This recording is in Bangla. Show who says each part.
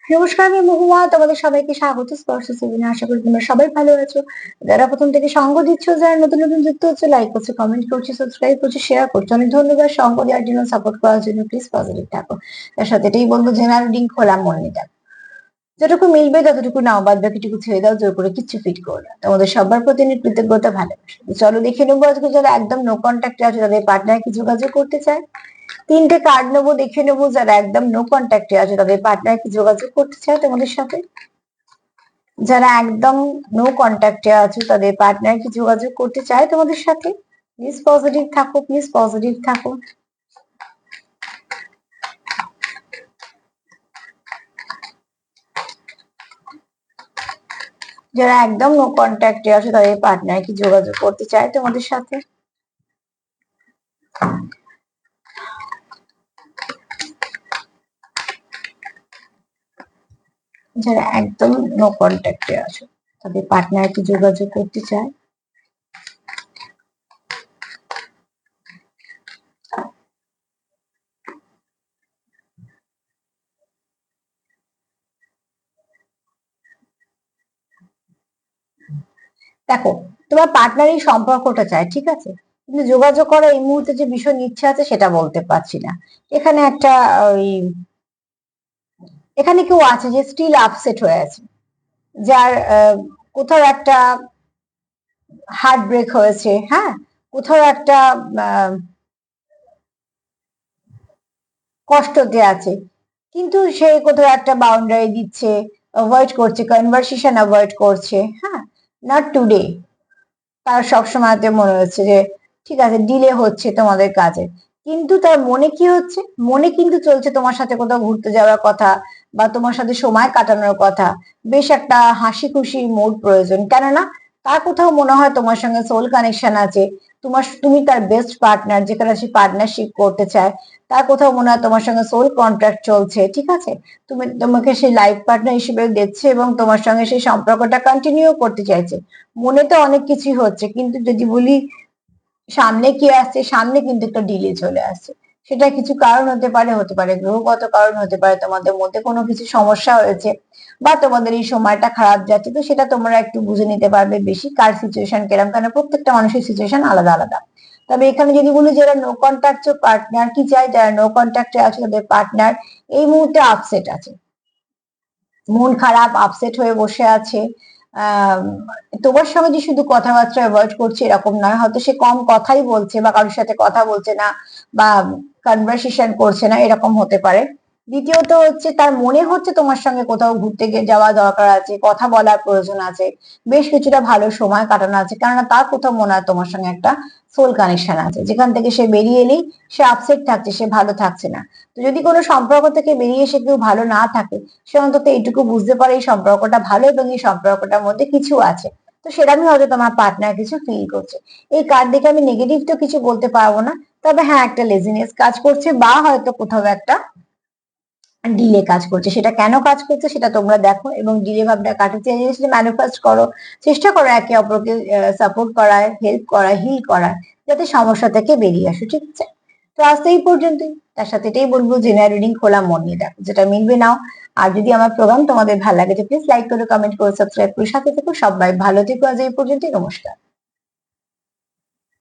Speaker 1: নমস্কার, আমি মহুয়া। তোমাদের সবাইকে স্বাগত স্পর্শ সেভেনে। আশা করি তোমরা সবাই ভালো আছো। যারা প্রথম থেকে সঙ্গ দিচ্ছ, যারা নতুন নতুন যুক্ত হচ্ছে, লাইক করছো, কমেন্ট করছো, সাবস্ক্রাইব করছো, শেয়ার করছো, অনেক ধন্যবাদ। সঙ্গ দেওয়ার জন্য, সাপোর্ট করার জন্য। প্লিজ পজিটিভ থাকো। তার সাথে এটাই বলবো, জেনারেল রিডিং খোলা মন নিয়ে দেখো। যতটুকু মিলবে ততটুকু নাও, বাদ বাকিটুকু ছেড়ে দাও, জোর করে কিচ্ছু ফিট করো না। তোমাদের সবার প্রতি কৃতজ্ঞতা, ভালোবাসা। তো চলো দেখে নেবো আজকে যারা একদম নো কন্ট্যাক্টে আছে, তাদের পার্টনার কি যোগাযোগ করতে চায়। তিনটে কার্ড নেবো, দেখে নেবো যারা একদম নো কন্ট্যাক্টে আছে, তাদের পার্টনার কি যোগাযোগ করতে চায় তোমাদের সাথে। যারা একদম নো কন্ট্যাক্টে আছে, তাদের পার্টনার কি যোগাযোগ করতে চায় তোমাদের সাথে। প্লিজ পজিটিভ থাকো, প্লিজ পজিটিভ থাকো। যারা একদম নো কন্ট্যাক্টে আছে, তাদের পার্টনার কি যোগাযোগ করতে চায় তোমাদের সাথে। যারা একদম নো কন্ট্যাক্টে আছে, তাদের পার্টনার কি যোগাযোগ করতে চায়। দেখো, তোমার পার্টনার এই সম্পর্কটা চায়, ঠিক আছে, কিন্তু যোগাযোগ করা এই মুহূর্তে যে ভীষণ ইচ্ছা আছে সেটা বলতে পারছি না। এখানে একটা ওই এখানে কেউ আছে যে স্টিল আপসেট হয়ে আছে, যার কোথাও একটা হার্ট ব্রেক হয়েছে, হ্যাঁ, কোথাও একটা কষ্টতে আছে, কিন্তু সে কোথাও একটা বাউন্ডারি দিচ্ছে, অ্যাভয়েড করছে, কনভারসেশন অ্যাভয়েড করছে, হ্যাঁ, নট টুডে। তার সবসময়তে মনে হচ্ছে যে ঠিক আছে, ডিলে হচ্ছে তোমাদের কাজে, কিন্তু তার মনে কি হচ্ছে, মনে কিন্তু চলছে তোমার সাথে কোথাও ঘুরতে যাওয়ার কথা, বা তোমার সাথে সময় কাটানোর কথা। বেশ একটা হাসি খুশি মুড প্রয়োজন, কেননা তার কোথাও মনে হয় তোমার সঙ্গে সোল কানেকশন আছে। তুমি তার বেস্ট পার্টনার, যেখানে সে পার্টনারশিপ করতে চায়। তার কোথাও মনে হয় তোমার সঙ্গে সোল কন্ট্রাক্ট চলছে, ঠিক আছে। তোমাকে সে লাইফ পার্টনার হিসেবে দেখছে এবং তোমার সঙ্গে সেই সম্পর্কটা কন্টিনিউ করতে চাইছে। মনে তো অনেক কিছুই হচ্ছে, কিন্তু যদি বলি সামনে কি আসছে, সামনে কিন্তু একটা ডিলে চলে আসছে। সেটা কিছু কারণ হতে পারে গ্রহগত কারণ, হতে পারে তোমাদের মধ্যে কোনো কিছু সমস্যা হয়েছে, বা তোমাদের এই সময়টা খারাপ যাচ্ছে। তো সেটা তোমরা একটু বুঝে নিতে পারবে বেশি, কার সিচুয়েশন কেরম, কারণ প্রত্যেকটা মানুষের সিচুয়েশন আলাদা আলাদা। তবে এখানে যদি বলি যারা নো কন্ট্যাক্ট পার্টনার কি চায়, যারা নো কন্ট্যাক্টে আছে তাদের পার্টনার এই মুহূর্তে আপসেট আছে, মন খারাপ, আপসেট হয়ে বসে আছে। আহ তোমার সঙ্গে যে শুধু কথাবার্তা অ্যাভয়েড করছে এরকম নয়, হয়তো সে কম কথাই বলছে, বা কারোর সাথে কথা বলছে না, বা কনভারসেশন করছে না, এরকম হতে পারে। দ্বিতীয়ত হচ্ছে, তার মনে হচ্ছে তোমার সঙ্গে কোথাও ঘুরতে যাওয়া দরকার আছে, কথা বলার প্রয়োজন আছে, বেশ কিছুটা ভালো সময় কাটানো আছে, কেননা তার কোথাও মনে হয় তোমার সঙ্গে একটা সোল কানেকশন আছে, যেখান থেকে সে বেরিয়ে এলেই সে আপসেট থাকছে, সে ভালো থাকছে না। তো যদি কোনো সম্পর্ক থেকে বেরিয়ে এসে কেউ ভালো না থাকে, সে অন্তত এইটুকু বুঝতে পারে এই সম্পর্কটা ভালো এবং এই সম্পর্কটার মধ্যে কিছু আছে। তো সেরকমই হয়তো তোমার পার্টনার কিছু ফিল করছে। এই কার্ড দেখে আমি নেগেটিভ তো কিছু বলতে পারবো না, তবে হ্যাঁ, একটা লেজিনেস কাজ করছে, বা হয়তো কোথাও একটা ডিলে কাজ করছে। সেটা কেন কাজ করছে সেটা তোমরা দেখো, এবং ডিলে ভাবটা কাটাতে জিনিসটা ম্যানিফেস্ট করো। চেষ্টা করো একে অপরকে সাপোর্ট করার, হেল্প করার, হিল করার, যাতে সমস্যা থেকে বেরিয়ে আসো, ঠিক আছে। তো আজ তো এই পর্যন্তই। তার সাথে এটাই বলবো, জেনারেল রিডিং খোলা মন নিয়ে দেখো, যেটা মিলবে নাও। আর যদি আমার প্রোগ্রাম তোমাদের ভালো লাগে, প্লিজ লাইক করো, কমেন্ট করো, সাবস্ক্রাইব করো, সাথে থেকো। সবাই ভালো থেকো। আজ এই পর্যন্তই। নমস্কার।